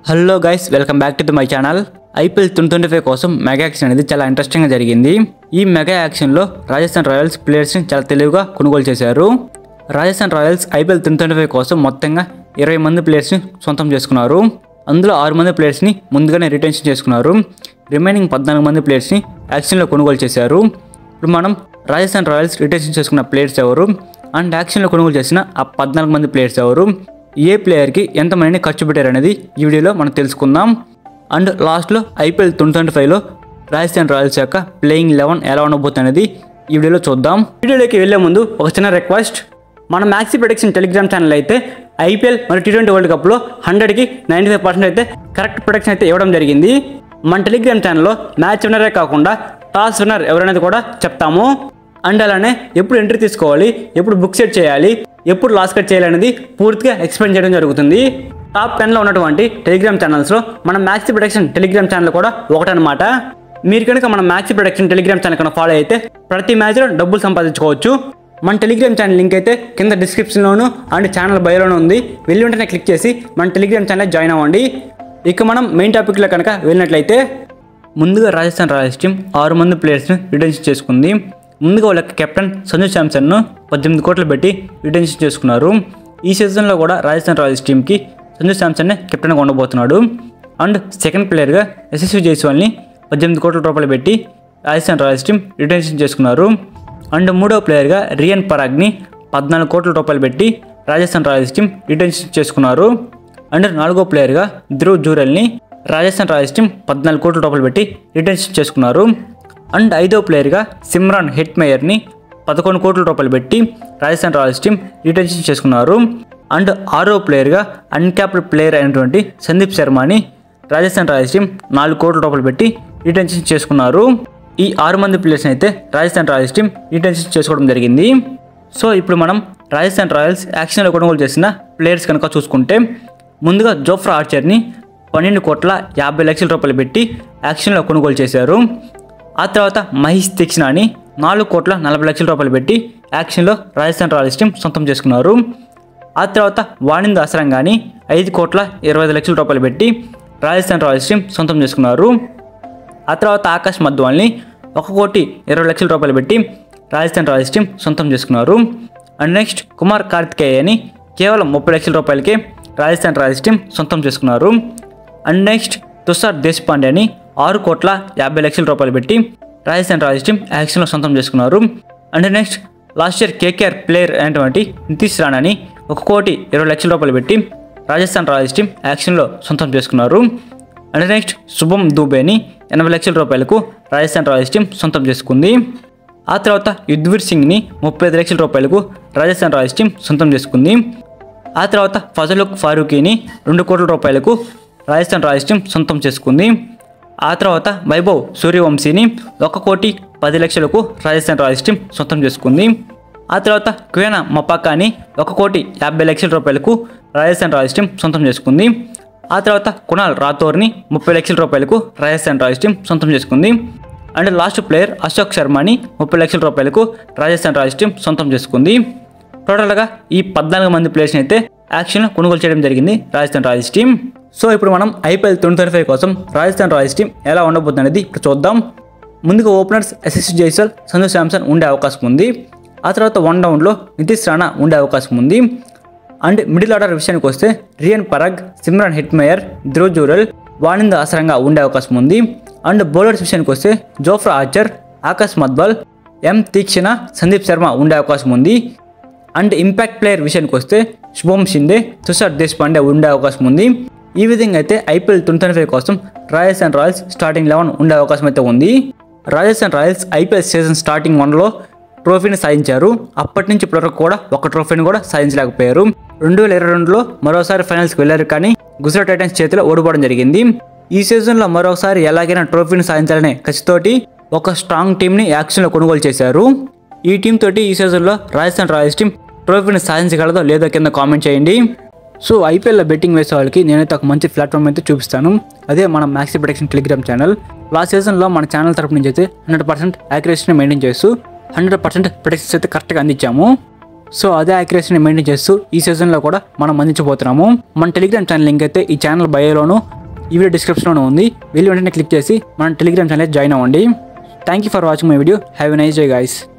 Hello guys, welcome back to my channel. IPL 2025 కోసం mega action అనేది చాలా ఇంట్రెస్టింగ్గా జరిగింది. ఈ మెగా యాక్షన్లో రాజస్థాన్ రాయల్స్ ప్లేయర్స్ని చాలా తెలివిగా కొనుగోలు చేశారు. రాజస్థాన్ రాయల్స్ ఐపీఎల్ 2025 కోసం మొత్తంగా 20 మంది ప్లేయర్స్ని సొంతం చేసుకున్నారు. అందులో 6 మంది ప్లేయర్స్ని ముందుగానే రిటెన్షన్ చేసుకున్నారు. రిమైనింగ్ 14 మంది ప్లేయర్స్ని యాక్షన్లో కొనుగోలు చేశారు. ఇప్పుడు మనం రాజస్థాన్ రాయల్స్ రిటెన్షన్ చేసుకున్న ప్లేయర్స్ ఎవరు అండ్ యాక్షన్లో కొనుగోలు చేసిన ఆ 14 మంది ప్లేయర్స్ ఎవరు, ఏ ప్లేయర్కి ఎంత మనీని ఖర్చు పెట్టారు అనేది ఈ వీడియోలో మనం తెలుసుకుందాం. అండ్ లాస్ట్లో ఐపీఎల్ 2025లో రాజస్థాన్ రాయల్స్ యొక్క ప్లేయింగ్ 11 ఎలా ఉండబోతుంది అనేది ఈ వీడియోలో చూద్దాం. వీడియోలోకి వెళ్ళే ముందు ఒక చిన్న రిక్వెస్ట్, మన మ్యాక్సీ ప్రొడిక్షన్ టెలిగ్రామ్ ఛానల్ అయితే ఐపీఎల్ మరియు T20 వరల్డ్ కప్లో 100కి 95% అయితే కరెక్ట్ ప్రొడిక్షన్ అయితే ఇవ్వడం జరిగింది. మన టెలిగ్రామ్ ఛానల్లో మ్యాచ్ విన్నరే కాకుండా టాస్ విన్నర్ ఎవరనేది కూడా చెప్తాము. అండ్ అలానే ఎప్పుడు ఎంట్రీ తీసుకోవాలి, ఎప్పుడు బుక్ సెట్ చేయాలి, ఎప్పుడు లాస్ కట్ చేయాలనేది పూర్తిగా ఎక్స్ప్లెయిన్ చేయడం జరుగుతుంది. టాప్ 10లో ఉన్నటువంటి టెలిగ్రామ్ ఛానల్స్లో మన మ్యాక్సీ ప్రొడక్షన్ టెలిగ్రామ్ ఛానల్ కూడా ఒకటనమాట. మీరు కనుక మన మ్యాక్సీ ప్రొడక్షన్ టెలిగ్రామ్ ఛానల్ కనుక ఫాలో అయితే ప్రతి మ్యాచ్లో డబ్బులు సంపాదించుకోవచ్చు. మన టెలిగ్రామ్ ఛానల్ లింక్ అయితే కింద డిస్క్రిప్షన్లోను అండ్ ఛానల్ బయోలోనూ ఉంది. వెళ్ళి వెంటనే క్లిక్ చేసి మన టెలిగ్రామ్ ఛానల్ జాయిన్ అవ్వండి. ఇక మనం మెయిన్ టాపిక్లో కనుక వెళ్ళినట్లయితే, ముందుగా రాజస్థాన్ రాయల్స్ టీం 6 మంది ప్లేయర్స్ని రిటెన్షన్ చేసుకుంది. ముందుగా వాళ్ళ కెప్టెన్ సంజు శాంసన్ను 18 కోట్లు పెట్టి రిటెన్షన్ చేసుకున్నారు. ఈ సీజన్లో కూడా రాజస్థాన్ రాయల్స్ టీంకి సంజు శాంసన్నే కెప్టెన్గా ఉండబోతున్నాడు. అండ్ సెకండ్ ప్లేయర్గా యశస్వి జైస్వాల్ని 18 కోట్ల రూపాయలు పెట్టి రాజస్థాన్ రాయల్స్ టీం రిటెన్షన్ చేసుకున్నారు. అండ్ మూడవ ప్లేయర్గా రియన్ పరాగ్ని 14 కోట్ల రూపాయలు పెట్టి రాజస్థాన్ రాయల్స్ టీం రిటెన్షన్ చేసుకున్నారు. అండ్ నాలుగో ప్లేయర్గా ధ్రువ్ జురెల్ని రాజస్థాన్ రాయల్స్ టీం 14 కోట్ల రూపాయలు పెట్టి రిటెన్షన్ చేసుకున్నారు. అండ్ ఐదో ప్లేయర్గా సిమ్రాన్ హెట్మేయర్ని 11 కోట్ల రూపాయలు పెట్టి రాజస్థాన్ రాయల్స్ టీం రిటెన్షన్ చేసుకున్నారు. అండ్ ఆరో ప్లేయర్గా అన్క్యాప్డ్ ప్లేయర్ అయినటువంటి సందీప్ శర్మని రాజస్థాన్ రాయల్స్ టీం 4 కోట్ల రూపాయలు పెట్టి రిటెన్షన్ చేసుకున్నారు. ఈ 6 మంది ప్లేయర్స్ని అయితే రాజస్థాన్ రాయల్స్ టీం రిటెన్షన్ చేసుకోవడం జరిగింది. సో ఇప్పుడు మనం రాజస్థాన్ రాయల్స్ యాక్షన్లో కొనుగోలు చేసిన ప్లేయర్స్ కనుక చూసుకుంటే, ముందుగా జోఫ్రా ఆర్చర్ని 12 కోట్ల 50 లక్షల రూపాయలు పెట్టి యాక్షన్లో కొనుగోలు చేశారు. ఆ తర్వాత మహేష్ తీక్షణాని 4 కోట్ల 40 లక్షల రూపాయలు పెట్టి యాక్షన్లో రాజస్థాన్ రాయల్స్ టీం సొంతం చేసుకున్నారు. ఆ తర్వాత వాణింద్ అసరంగాని 5 కోట్ల 25 లక్షల రూపాయలు పెట్టి రాజస్థాన్ రాయల్స్ టీం సొంతం చేసుకున్నారు. ఆ తర్వాత ఆకాష్ మద్వాల్ని 1 కోటి 20 లక్షల రూపాయలు పెట్టి రాజస్థాన్ రాయల్స్ టీం సొంతం చేసుకున్నారు. అండ్ నెక్స్ట్ కుమార్ కార్తికేయని కేవలం 30 లక్షల రూపాయలకే రాజస్థాన్ రాయల్స్ టీం సొంతం చేసుకున్నారు. అండ్ నెక్స్ట్ తుషార్ దేశపాండేని 6 కోట్ల 50 లక్షల రూపాయలు పెట్టి రాజస్థాన్ రాయల్స్ టీం యాక్షన్లో సొంతం చేసుకున్నారు. And next last year KKR player అయినటువంటి నితీష్ రాణాని 1 కోటి 20 లక్షల రూపాయలు పెట్టి రాజస్థాన్ రాయల్స్ టీం యాక్షన్లో సొంతం చేసుకున్నారు. అండ్ నెక్స్ట్ శుభం దూబేని 80 లక్షల రూపాయలకు రాజస్థాన్ రాయల్స్ టీం సొంతం చేసుకుంది. ఆ తర్వాత యుధ్వీర్ సింగ్ని 35 లక్షల రూపాయలకు రాజస్థాన్ రాయల్స్ టీం సొంతం చేసుకుంది. ఆ తర్వాత ఫజలుక్ ఫారూకీని 2 కోట్ల రూపాయలకు రాజస్థాన్ రాయల్స్ టీం సొంతం చేసుకుంది. ఆ తర్వాత వైభవ్ సూర్యవంశీని 1 కోటి 10 లక్షలకు రాజస్థాన్ రాయల్స్ టీం సొంతం చేసుకుంది. ఆ తర్వాత క్వేనా మపాకాని 1 కోటి 50 లక్షల రూపాయలకు రాజస్థాన్ రాయల్స్ టీం సొంతం చేసుకుంది. ఆ తర్వాత కునాల్ రాథోర్ని 30 లక్షల రూపాయలకు రాజస్థాన్ రాయల్స్ టీం సొంతం చేసుకుంది. అండ్ లాస్ట్ ప్లేయర్ అశోక్ శర్మని 30 లక్షల రూపాయలకు రాజస్థాన్ రాయల్స్ టీం సొంతం చేసుకుంది. టోటల్గా ఈ 14 మంది ప్లేయర్స్ని అయితే యాక్షన్లో కొనుగోలు చేయడం జరిగింది రాజస్థాన్ రాయల్స్ టీం. సో ఇప్పుడు మనం ఐపీఎల్ 2025 కోసం రాజస్థాన్ రాయల్స్ టీం ఎలా ఉండబోతుంది అనేది ఇప్పుడు చూద్దాం. ముందుగా ఓపెనర్స్ యశస్వి జైస్వాల్, సంజు శాంసన్ ఉండే అవకాశం ఉంది. ఆ తర్వాత 1 డౌన్లో నితీష్ రాణా ఉండే అవకాశం ఉంది. అండ్ మిడిల్ ఆర్డర్ విషయానికి వస్తే రియన్ పరాగ్, సిమ్రాన్ హెట్మేయర్, ధ్రువ్ జురెల్, వాణింద్ అసరంగా ఉండే అవకాశం ఉంది. అండ్ బౌలర్స్ విషయానికి వస్తే జోఫ్రా ఆర్చర్, ఆకాష్ మద్వాల్, ఎం తీక్షణ, సందీప్ శర్మ ఉండే అవకాశం ఉంది. అండ్ ఇంపాక్ట్ ప్లేయర్ విషయానికి వస్తే శుభం షిండే, తుషార్ దేశపాండే ఉండే అవకాశం ఉంది. ఈ విధంగా అయితే ఐపీఎల్ 2025 కోసం రాజస్థాన్ రాయల్స్ స్టార్టింగ్ 11 ఉండే అవకాశం అయితే ఉంది. Rajasthan Royals IPL season starting 1లో ట్రోఫీని సాధించారు. అప్పటి నుంచి ఇప్పటివరకు కూడా ఒక ట్రోఫీని కూడా సాధించలేకపోయారు. 2022లో మరోసారి ఫైనల్స్కి వెళ్ళారు, కానీ గుజరాత్ టైటన్స్ చేతిలో ఓడిపోవడం జరిగింది. ఈ సీజన్లో మరోసారి ఎలాగైనా ట్రోఫీని సాధించాలనే కసితోటి ఒక స్ట్రాంగ్ టీంని యాక్షన్లో కొనుగోలు చేశారు. ఈ టీం తోటి ఈ సీజన్లో రాజస్థాన్ రాయల్స్ టీం ట్రోఫీని సాధించగలదో లేదో కింద కామెంట్ చేయండి. సో ఐపీఎల్లో బెట్టింగ్ వేసే వాళ్ళకి నేనైతే ఒక మంచి ప్లాట్ఫామ్ అయితే చూపిస్తాను. అదే మన maxi production Telegram channel. Last సీజన్లో మన ఛానల్ తరపు నుంచి అయితే 100% యాక్యురసీని మెయింటైన్ చేస్తూ 100% ప్రొడక్షన్స్ అయితే కరెక్ట్గా అందించాము. సో అదే యాక్యురసీని మెయింటైన్ చేస్తూ ఈ సీజన్లో కూడా మనం అందించబోతున్నాము. మన టెలిగ్రామ్ ఛానల్ లింక్ అయితే ఈ ఛానల్ బయోలోను ఈ వీడియో డిస్క్రిప్షన్లోనూ ఉంది. వెళ్ళి వెంటనే క్లిక్ చేసి మన టెలిగ్రామ్ ఛానల్ జాయిన్ అవ్వండి. Thank you for watching my video. Have a nice day guys.